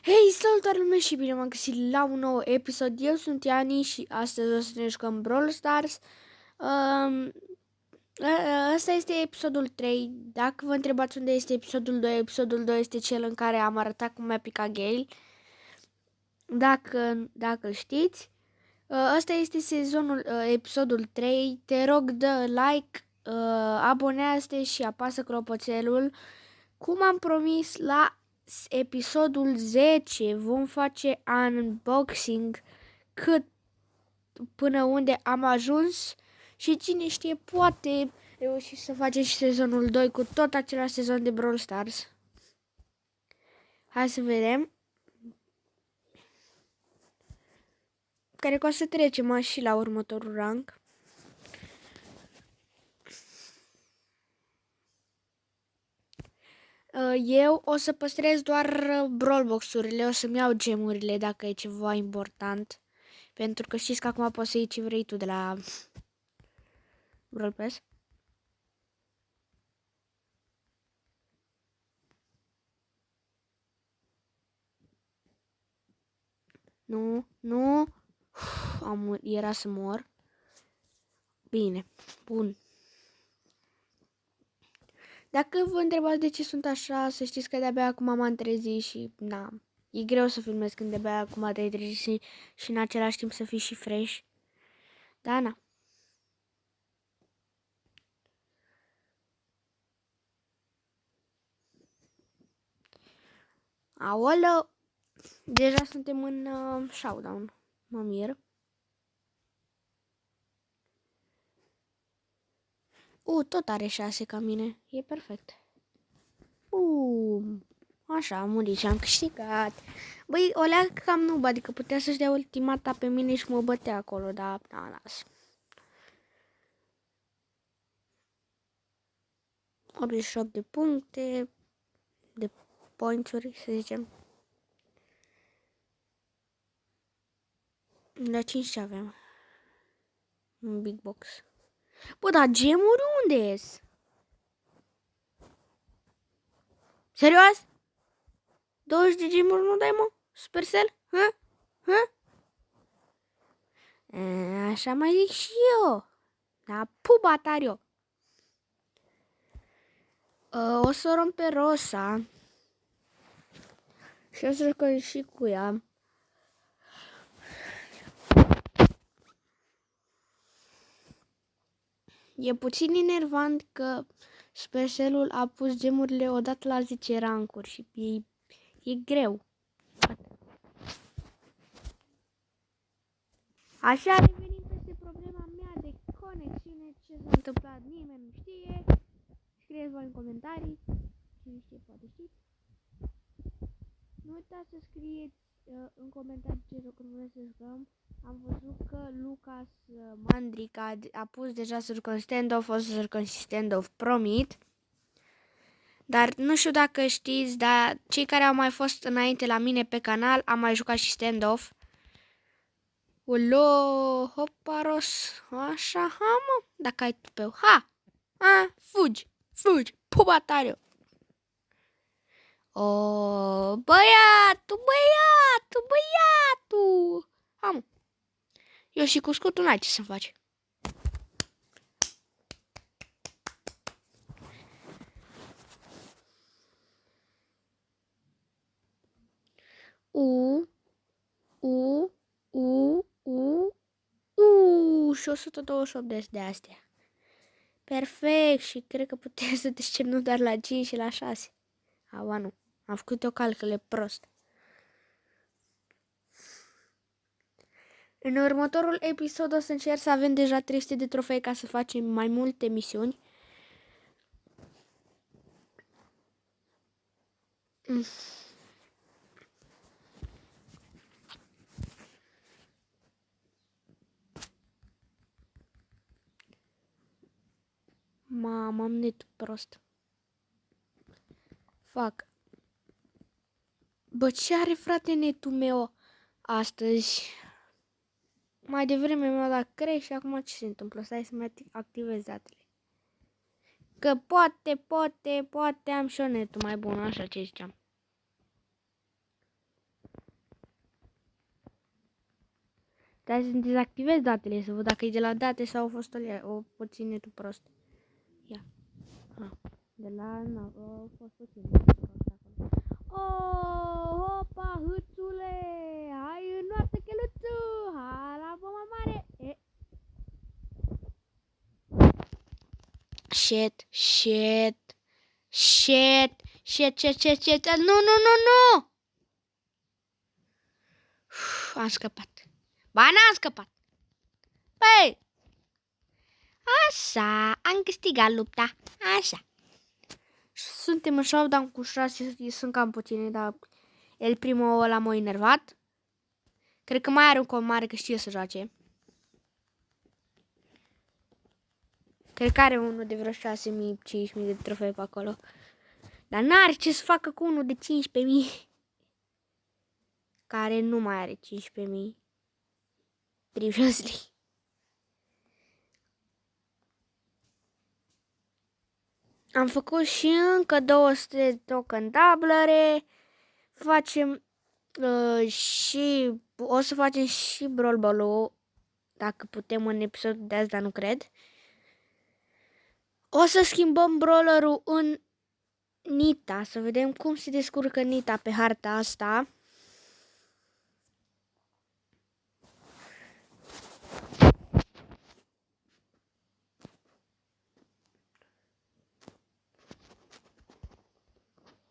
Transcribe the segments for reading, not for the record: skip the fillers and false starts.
Hei, salutare lume și bine m-am găsit la un nou episod. Eu sunt Iani și astăzi o să ne jucăm Brawl Stars. Um, Ăsta este episodul 3. Dacă vă întrebați unde este episodul 2 este cel în care am arătat cum mi-a picat Gale. Dacă îl știți. Ăsta este episodul 3. Te rog, dă like, abonează-te și apasă clopoțelul. Cum am promis, la episodul 10 vom face unboxing până unde am ajuns și cine știe, poate reuși să facem și sezonul 2 cu tot același sezon de Brawl Stars. Hai să vedem. Cred că o să trecem și la următorul rank. Eu o să păstrez doar Brawl Box-urile, o să-mi iau gemurile dacă e ceva important. Pentru că știți că acum poți să iei ce vrei tu de la Brawl Pass. Nu. Era să mor. Bine, bun. Dacă vă întrebați de ce sunt așa, să știți că de-abia acum m-am trezit și e greu să filmez când de-abia acum te-ai trezit și în același timp să fii și fresh. Da, na. Aoleu, deja suntem în showdown. Mă mir. Tot are 6 ca mine. E perfect. Așa, am murit și am câștigat. Băi, o leacă cam noob, adică putea să-și dea ultimata pe mine și mă bătea acolo, dar las. 88 de puncte, de points-uri, să zicem. La 5 ce avem? Un big box. Bă, dar gemuri unde-s? Serios? 20 de gemuri nu dai, mă? Supercell? Așa mai zic și eu. Da, puba tare eu. O să o rom pe Rosa. Și o să jucăm și cu ea. E puțin enervant că Supercell-ul a pus gemurile odată la 10 rancuri și e greu. Așa revenim peste problema mea de conexiune. Ce s-a întâmplat nimeni nu știe. Scrieți-vă în comentarii. Cine știe poate știți. Nu uitați să scrieți în comentarii ce jocuri vreți să jucăm. Am văzut că Lucas Mandric a pus deja să jucăm stand-off, o să jucăm și stand-off, promit. Dar nu știu dacă știți, dar cei care au mai fost înainte la mine pe canal, am mai jucat și stand-off. Olo, hoparos, așa, mă, dacă ai tupeu, fugi, pubatariu. Băiatul, mă. Eu și cu scutul n-ai ce să faci. Și 128 de astea. Perfect, și cred că putem să trecem nu doar la 5 și la 6. Nu. Am făcut o calcule prost. În următorul episod o să încerc să avem deja 300 de trofei ca să facem mai multe misiuni. Mamă, am netul prost. Fac. Bă, ce are, frate, netul meu astăzi? Mai devreme mi-a dat crash și acum ce se întâmplă? Stai să-mi activez datele. Că poate am și o netul mai bun, așa ce ziceam. Trebuie să dezactivez datele, să văd dacă e de la date sau a fost o puțin netul prost. Ia. De la... a fost puțin netul prost acolo. Oh, hopa, hâțule! Hai în noapte, cheluțu! Hai la bomba mare! Shit. Nu! Am scăpat. Ba, n-am scăpat. Păi! Așa, am câștigat lupta. Așa. Suntem în showdown cu 6, sunt cam puține, dar el primul ăla m-a enervat. Cred că mai are un cont mare că știe să joace. Cred că are unul de vreo 6.000-5.000 de trofei pe acolo. Dar n-are ce să facă cu unul de 15.000. Care nu mai are 15.000. Previously. Am făcut și încă 200 de token dublere. Facem și o să facem și Brawl Ball-ul, dacă putem în episodul de azi, dar nu cred. O să schimbăm brawlerul în Nita, să vedem cum se descurcă Nita pe harta asta.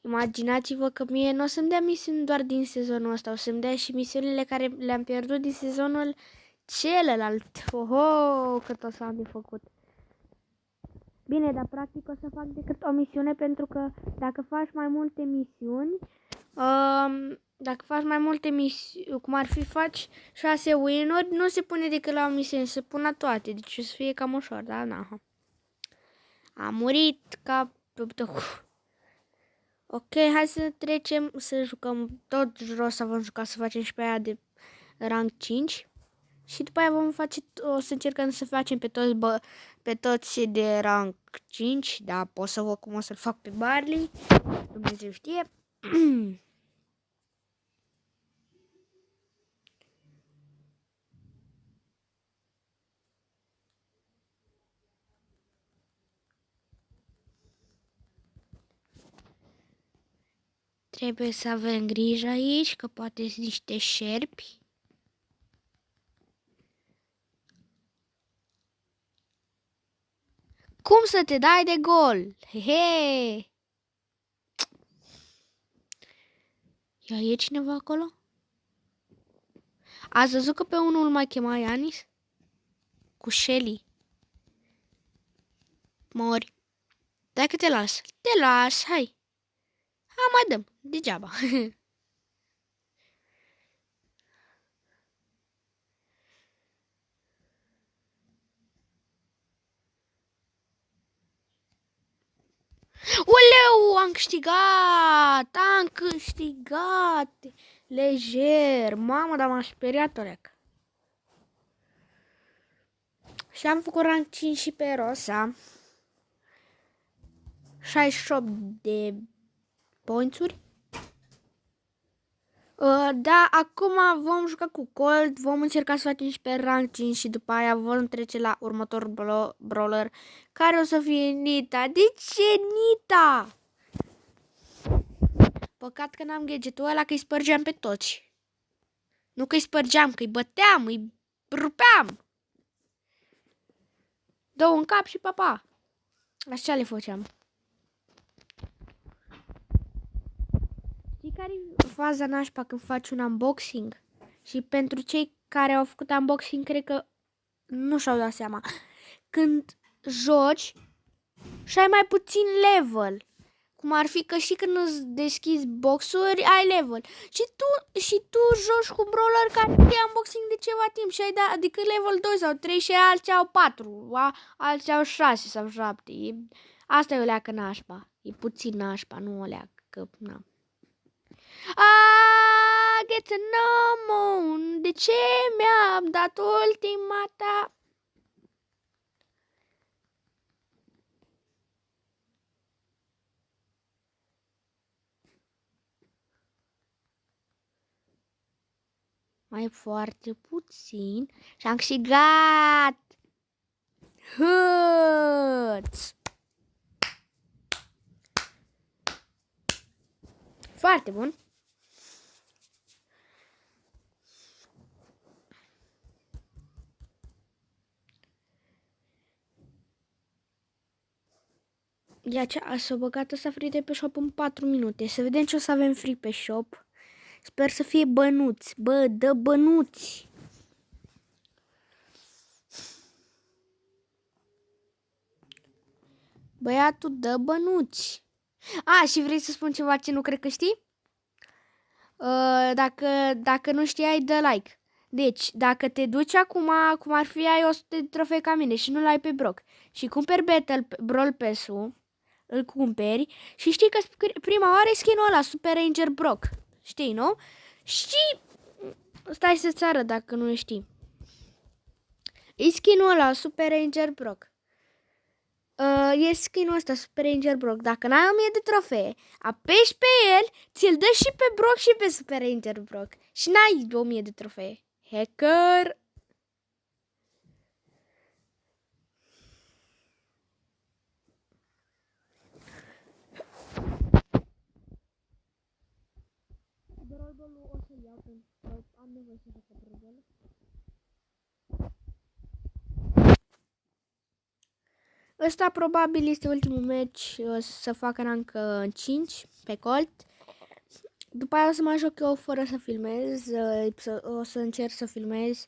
Imaginați-vă că mie nu o să-mi dea misiuni doar din sezonul ăsta, o să-mi dea și misiunile care le-am pierdut din sezonul celălalt. Oho, cât o să am de făcut. Bine, dar practic o să fac decât o misiune, pentru că dacă faci mai multe misiuni, cum ar fi faci 6 win-uri, nu se pune decât la o misiune, se pun la toate, deci o să fie cam ușor, da? Na. Am murit ca... Ok, hai să trecem să jucăm tot rosta, vom juca să facem și pe aia de rang 5. Și după aia o să încercăm să facem pe toți de rang 5. Da, pot să văd cum o să-l fac pe Barley. Dumnezeu știe. Trebuie să avem grijă aici, că poate sunt niște șerpi. Cum să te dai de gol? Hehe! Ia, e cineva acolo? Ați văzut că pe unul mai chema Ianis? Cu Shelly. Mori. Dacă te las. Te las, hai. Ha, mai dăm. Degeaba. Uleu, am câștigat! Am câștigat! Lejer! Mamă, dar m-am speriat, oleac. Și am făcut rank 5 și pe Rosa. 68 de points-uri. Da, acum vom juca cu Colt, vom încerca să facem și pe rank 5 și după aia vom trece la următorul brawler, care o să fie Nita. De ce Nita? Păcat că n-am gadgetul ăla, că îi spărgeam pe toți. Nu că îi spărgeam, că îi băteam, îi rupeam. Două în cap și papa. Așa le făceam. Știi care e faza nașpa când faci un unboxing? Și pentru cei care au făcut unboxing, cred că nu și-au dat seama. Când joci și ai mai puțin level. Cum ar fi că și când îți deschizi boxuri, ai level. Și tu joci cu brawler care e unboxing de ceva timp și ai dat, adică level 2 sau 3 și alții au 4, alții au 6 sau 7. Asta e o leacă nașpa. E puțin nașpa, nu o leacă, că na. Get to know de ce mi-am dat ultimata. Mai foarte puțin și am câștigat! Hâț! Foarte bun! Ia ce s-a băgat ăsta free de pe shop în 4 minute. Să vedem ce o să avem free pe shop. Sper să fie bănuți. Bă, dă bănuți! Băiatul, dă bănuți! A, și vrei să spun ceva ce nu cred că știi? Dacă nu știai, dă like. Deci, dacă te duci acum, cum ar fi, ai 100 de trofei ca mine și nu l-ai pe Brock și cumperi Brawl Pass-ul, îl cumperi și știi că prima oară e skin-ul ăla, Super Ranger Brock. Știi, nu? Și stai să-ți arăt dacă nu știi. E skin-ul ăla, Super Ranger Brock. E skin-ul ăsta, Super Ranger Brock. Dacă n-ai 1000 de trofee, apeși pe el, ți-l dă și pe Brock și pe Super Ranger Brock. Și n-ai 1000 de trofee. Hacker! Brawlball-ul o să-l iau pentru că am nevoie să fac Brawlball. Ăsta probabil este ultimul meci, o să fac rank 5 pe Colt. După aia o să mă joc eu fără să filmez, o să încerc să filmez,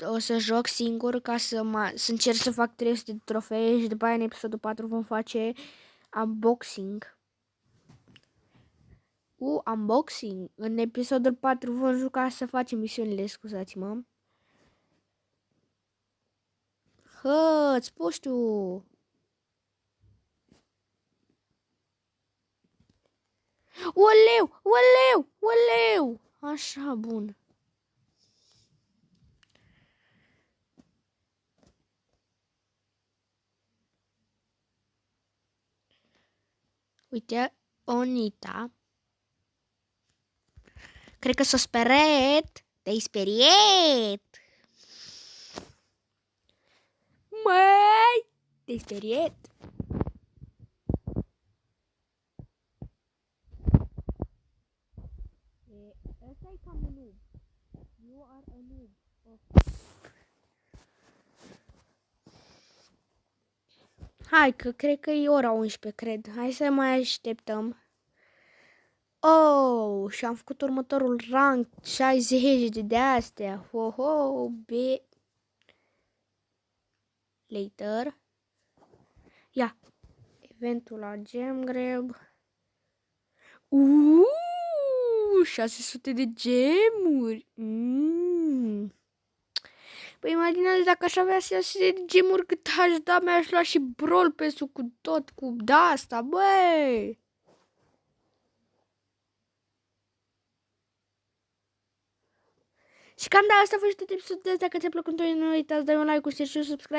o să joc singur ca să încerc să fac 300 de trofee și după aia în episodul 4 vom face unboxing. Unboxing. În episodul 4 vom juca să facem misiunile, scuzați-mă. Hă-ți, puștiu! Oleu, oleu, oleu! Așa, bun. Uite, Onita. Cred că s-a speriat. Te-ai speriat. Măi, te-ai speriat. Ăsta e cam un noob. You are a noob. Hai că cred că e ora 11, cred. Hai să mai așteptăm. Oh, și am făcut următorul rank 60 de astea. Ho, ho, be. Later. Ia. Eventul la Gem Grab. 600 de gemuri. Păi imaginează dacă aș avea 600 de gemuri cât aș da, mi-aș lua și Brawl Pass-ul cu tot, cu asta, băi. Și cam de asta a fost tot episodul de asta. Dacă ți-a plăcut, nu uitați, dai un like, un share și un subscribe.